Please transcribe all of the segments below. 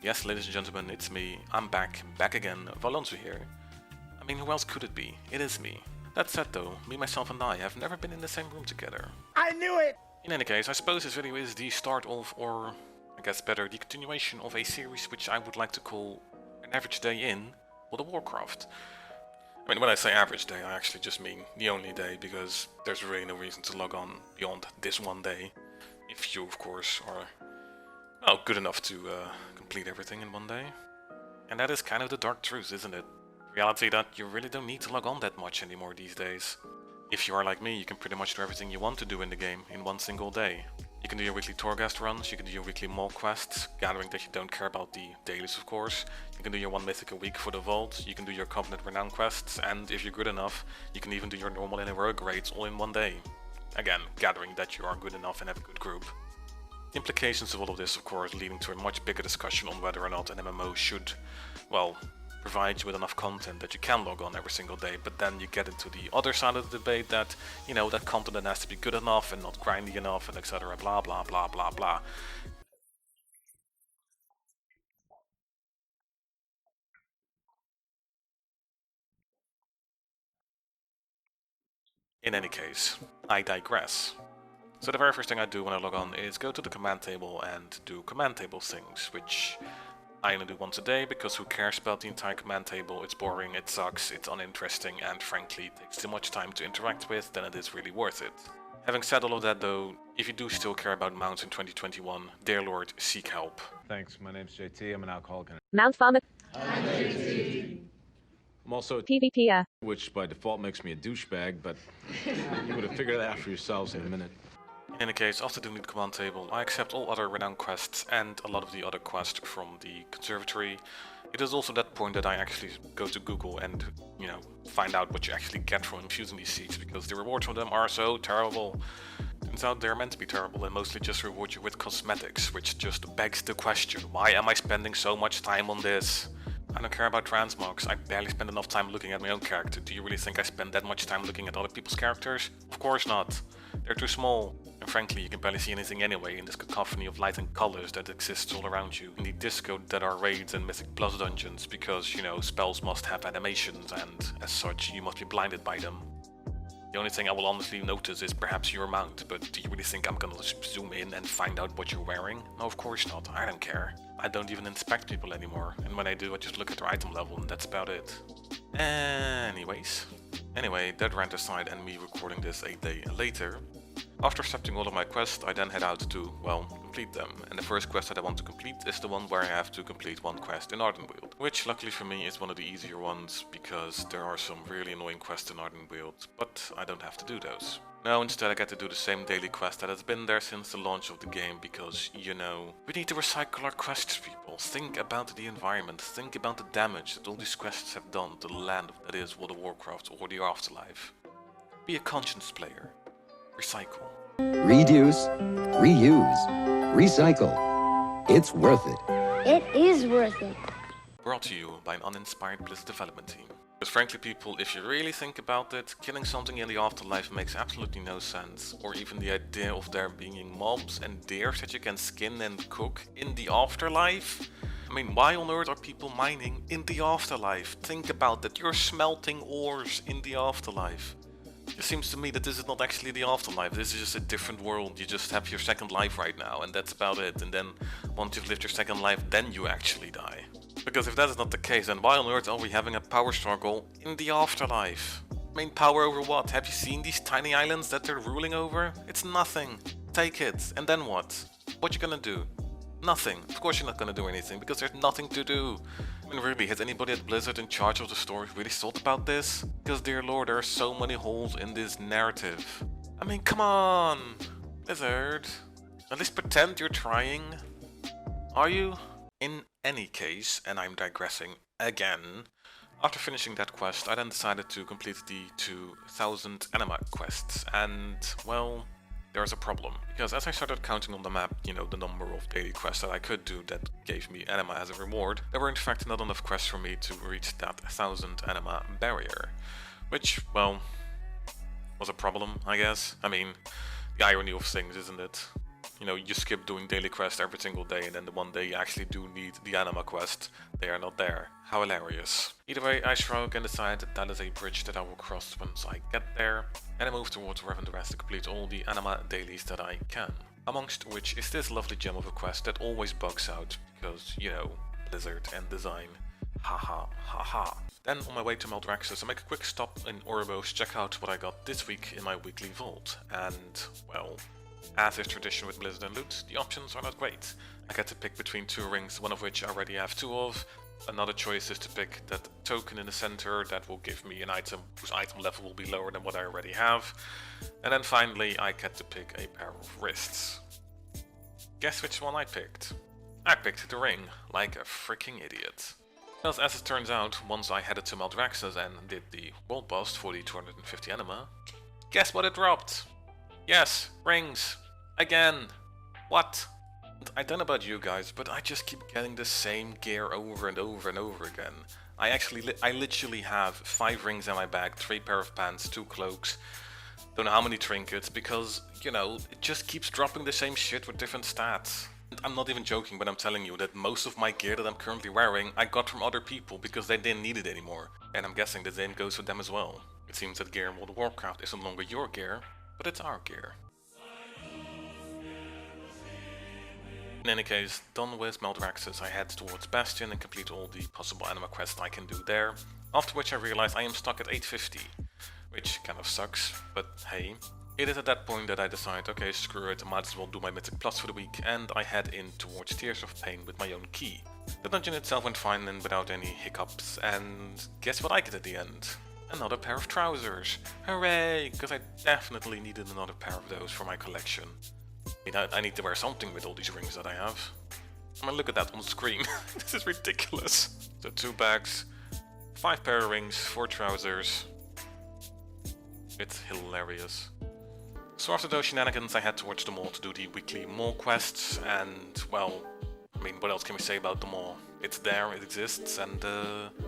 Yes, ladies and gentlemen, it's me. I'm back again, Valonzo here. I mean, who else could it be? It is me. That said though, me, myself and I have never been in the same room together. I knew it! In any case, I suppose this video is the start of, or I guess better, the continuation of a series which I would like to call An Average Day in World of Warcraft. I mean, when I say average day, I actually just mean the only day, because there's really no reason to log on beyond this one day. If you, of course, are good enough to complete everything in one day. And that is kind of the dark truth, isn't it? Reality that you really don't need to log on that much anymore these days. If you are like me, you can pretty much do everything you want to do in the game in one single day. You can do your weekly Torghast runs, you can do your weekly mall quests, gathering that you don't care about the dailies of course. You can do your one mythic a week for the vault, you can do your Covenant Renown quests, and if you're good enough, you can even do your normal and heroic raids all in one day. Again, gathering that you are good enough and have a good group. The implications of all of this, of course, leading to a much bigger discussion on whether or not an MMO should, well, provide you with enough content that you can log on every single day, but then you get into the other side of the debate that, you know, that content has to be good enough and not grindy enough and etc. blah blah blah blah blah. In any case, I digress. So the very first thing I do when I log on is go to the command table and do command table things, which I only do once a day because who cares about the entire command table? It's boring, it sucks, it's uninteresting, and frankly it takes too much time to interact with than it is really worth it. Having said all of that though, if you do still care about mounts in 2021, dear lord, seek help. Thanks, my name's JT, I'm an alcoholic. Mount Farmer. I'm JT. I'm also a PvPer. which by default makes me a douchebag, but you would have figured that out for yourselves in a minute. In any case, after doing the command table, I accept all other renown quests and a lot of the other quests from the conservatory. It is also that point that I actually go to Google and, you know, find out what you actually get from infusing these seeds, because the rewards from them are so terrible. Turns out they're meant to be terrible and mostly just reward you with cosmetics, which just begs the question, why am I spending so much time on this? I don't care about transmogs, I barely spend enough time looking at my own character. Do you really think I spend that much time looking at other people's characters? Of course not. They're too small. And frankly, you can barely see anything anyway in this cacophony of light and colors that exists all around you. In the disco that are raids and Mythic Plus dungeons, because, you know, spells must have animations and, as such, you must be blinded by them. The only thing I will honestly notice is perhaps your mount, but do you really think I'm gonna zoom in and find out what you're wearing? No, of course not. I don't care. I don't even inspect people anymore, and when I do, I just look at their item level and that's about it. Anyway, that rant aside and me recording this a day later. After accepting all of my quests, I then head out to, well, complete them. And the first quest that I want to complete is the one where I have to complete one quest in Ardenweald. Which, luckily for me, is one of the easier ones, because there are some really annoying quests in Ardenweald, but I don't have to do those. No, instead I get to do the same daily quest that has been there since the launch of the game, because, you know, we need to recycle our quests, people. Think about the environment, think about the damage that all these quests have done to the land that is World of Warcraft or the Afterlife. Be a conscience player. Recycle. Reduce, reuse, recycle. It's worth it. It is worth it. Brought to you by an uninspired Blizzard development team. Because frankly people, if you really think about it, killing something in the afterlife makes absolutely no sense. Or even the idea of there being mobs and deers that you can skin and cook in the afterlife? I mean, why on earth are people mining in the afterlife? Think about that, you're smelting ores in the afterlife. It seems to me that this is not actually the afterlife, this is just a different world. You just have your second life right now and that's about it. And then once you've lived your second life, then you actually die. Because if that is not the case, then why on earth are we having a power struggle in the afterlife? I mean, power over what? Have you seen these tiny islands that they're ruling over? It's nothing. Take it. And then what? What you gonna do? Nothing. Of course you're not gonna do anything, because there's nothing to do. I mean, really, has anybody at Blizzard in charge of the story really thought about this? Because dear lord, there are so many holes in this narrative. I mean, come on! Blizzard. At least pretend you're trying. Are you? In any case, and I'm digressing again, after finishing that quest, I then decided to complete the 2000 anima quests, and, well, there's a problem. Because as I started counting on the map, you know, the number of daily quests that I could do that gave me anima as a reward, there were in fact not enough quests for me to reach that 1000 anima barrier. Which, well, was a problem, I guess. I mean, the irony of things, isn't it? You know, you skip doing daily quests every single day, and then the one day you actually do need the anima quest, they are not there. How hilarious. Either way, I shrug and decide that that is a bridge that I will cross once I get there, and I move towards Revan the Rest to complete all the anima dailies that I can. Amongst which is this lovely gem of a quest that always bugs out, because, you know, Blizzard and design. Haha, haha. Then on my way to Maldraxxus, I make a quick stop in Oribos to check out what I got this week in my weekly vault, and, well, as is tradition with Blizzard and loot, the options are not great. I get to pick between 2 rings, one of which I already have 2 of. Another choice is to pick that token in the center that will give me an item whose item level will be lower than what I already have. And then finally I get to pick a pair of wrists. Guess which one I picked? I picked the ring, like a freaking idiot. Because as it turns out, once I headed to Maldraxxus and did the world boss for the 250 anima, guess what it dropped? Yes, rings. Again. What? I don't know about you guys, but I just keep getting the same gear over and over and over again. I literally have 5 rings in my bag, 3 pair of pants, 2 cloaks, don't know how many trinkets, because, you know, it just keeps dropping the same shit with different stats. And I'm not even joking when I'm telling you that most of my gear that I'm currently wearing I got from other people because they didn't need it anymore. And I'm guessing the same goes for them as well. It seems that gear in World of Warcraft is no longer your gear, but it's our gear. In any case, done with Maldraxxus, I head towards Bastion and complete all the possible anima quests I can do there, after which I realize I am stuck at 850, which kind of sucks, but hey. It is at that point that I decide, okay, screw it, I might as well do my Mythic Plus for the week, and I head in towards Tears of Pain with my own key. The dungeon itself went fine and without any hiccups, and guess what I get at the end? Another pair of trousers! Hooray! Because I definitely needed another pair of those for my collection. I need to wear something with all these rings that I have. I mean, look at that on the screen. This is ridiculous. So 2 bags, 5 pair of rings, 4 trousers. It's hilarious. So after those shenanigans, I head towards the mall to do the weekly mall quests, and, well, I mean, what else can we say about the mall? It's there, it exists, and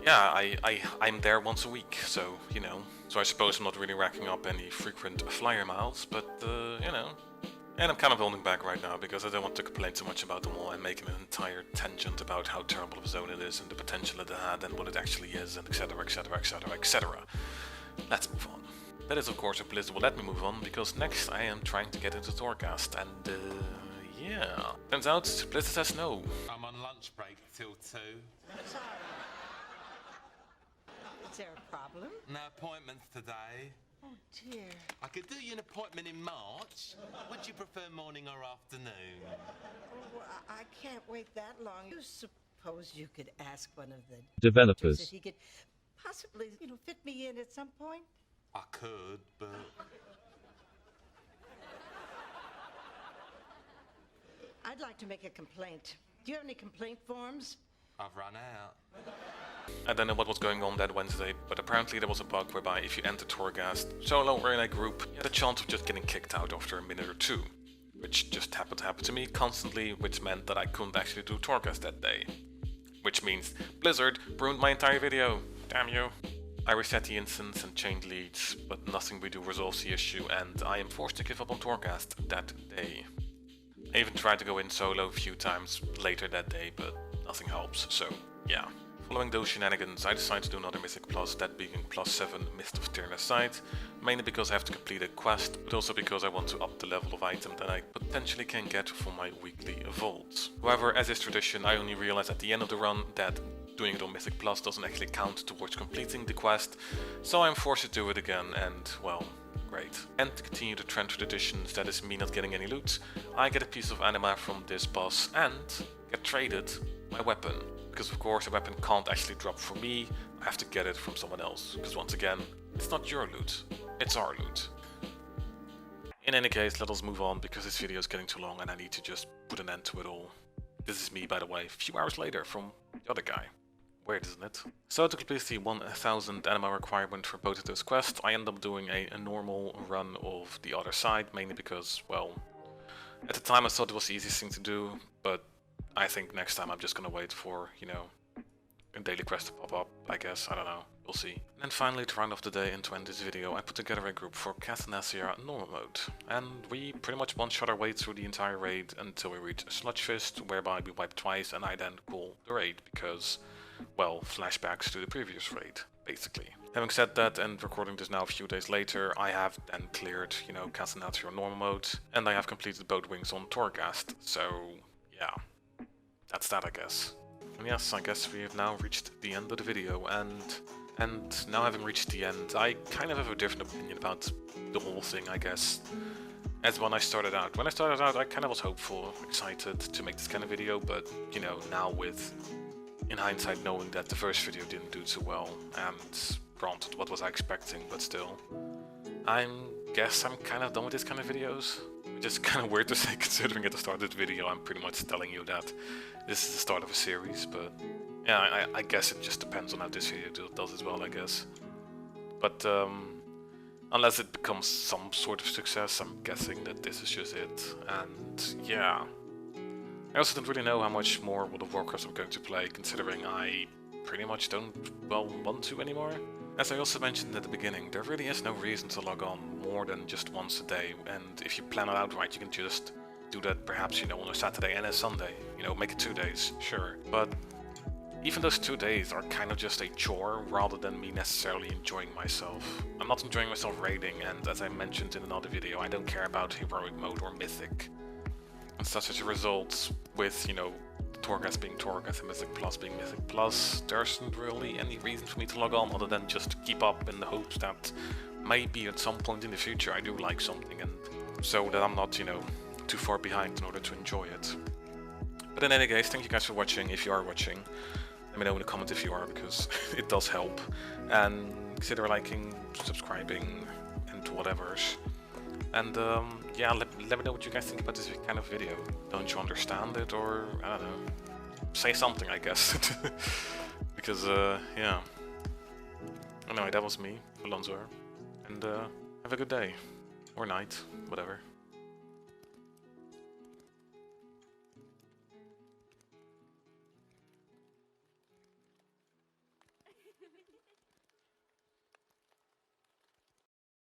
yeah, I'm there once a week, so, you know. So I suppose I'm not really racking up any frequent flyer miles, but, you know. And I'm kind of holding back right now because I don't want to complain too much about the mall and making an entire tangent about how terrible of a zone it is and the potential it had and what it actually is, and etc, etc, etc, etc. Let's move on. That is of course if Blizzard will let me move on, because next I am trying to get into Torghast, and yeah. Turns out Blizzard says no. I'm on lunch break till 2. Sorry. Is there a problem? No appointments today. Oh dear. I could do you an appointment in March. Would you prefer morning or afternoon? Oh, I can't wait that long. You suppose you could ask one of the developers if he could possibly, fit me in at some point? I could, but... I'd like to make a complaint. Do you have any complaint forms? I've run out. I don't know what was going on that Wednesday, but apparently there was a bug whereby if you enter Torghast solo or in a group, you had a chance of just getting kicked out after a minute or 2. Which just happened to happen to me constantly, which meant that I couldn't actually do Torghast that day. Which means Blizzard ruined my entire video. Damn you. I reset the instance and changed leads, but nothing we do resolves the issue, and I am forced to give up on Torghast that day. I even tried to go in solo a few times later that day, but nothing helps, so yeah. Following those shenanigans, I decided to do another Mythic Plus, that being +7 Mist of Tyrna's Sight, mainly because I have to complete a quest, but also because I want to up the level of item that I potentially can get for my weekly vaults. However, as is tradition, I only realized at the end of the run that doing it on Mythic Plus doesn't actually count towards completing the quest, so I'm forced to do it again, and well, great. And to continue the trend traditions, that is me not getting any loot, I get a piece of anima from this boss and get traded my weapon. Because of course a weapon can't actually drop from me, I have to get it from someone else. Because once again, it's not your loot, it's our loot. In any case, let us move on because this video is getting too long and I need to just put an end to it all. This is me, by the way, a few hours later from the other guy. Weird, isn't it? So to complete the 1000 anima requirement for both of those quests, I end up doing a normal run of the other side, mainly because, well, at the time I thought it was the easiest thing to do, but I think next time I'm just gonna wait for, a daily quest to pop up, I guess, I don't know, we'll see. And then finally, to round off the day and to end this video, I put together a group for Castanesia normal mode, and we pretty much one-shot our way through the entire raid until we reach Sludge Fist, whereby we wipe twice and I then call the raid, because, well, flashbacks to the previous raid, basically. Having said that, and recording this now a few days later, I have then cleared, you know, Castanesia normal mode, and I have completed both wings on Torghast, so yeah, that's that, I guess. And yes, I guess we have now reached the end of the video, and now having reached the end, I kind of have a different opinion about the whole thing, I guess, as when I started out. When I started out, I kind of was hopeful, excited to make this kind of video, but, you know, now with, in hindsight, knowing that the first video didn't do too well, and granted, what was I expecting, but still, I guess I'm kind of done with this kind of videos. Which is kind of weird to say, considering at the start of the video I'm pretty much telling you that this is the start of a series, but yeah, I guess it just depends on how this video does as well, I guess. But unless it becomes some sort of success, I'm guessing that this is just it, and yeah. I also don't really know how much more World of Warcraft I'm going to play, considering I pretty much don't, well, want to anymore. As I also mentioned at the beginning, there really is no reason to log on more than just once a day, and if you plan it out right, you can just do that perhaps, you know, on a Saturday and a Sunday, you know, make it 2 days, sure. But even those 2 days are kind of just a chore, rather than me necessarily enjoying myself. I'm not enjoying myself raiding, and as I mentioned in another video, I don't care about heroic mode or mythic. And such as a result, with, you know, Torghast being Torghast and Mythic Plus being Mythic Plus, there isn't really any reason for me to log on other than just to keep up in the hopes that maybe at some point in the future I do like something, and so that I'm not, you know, too far behind in order to enjoy it. But in any case, thank you guys for watching, if you are watching. Let me know in the comments if you are, because it does help. And consider liking, subscribing, and whatever's. And yeah, let me know what you guys think about this kind of video. Don't you understand it, or I don't know, say something, I guess. Because yeah. Anyway, that was me, Alonso, and have a good day or night, whatever.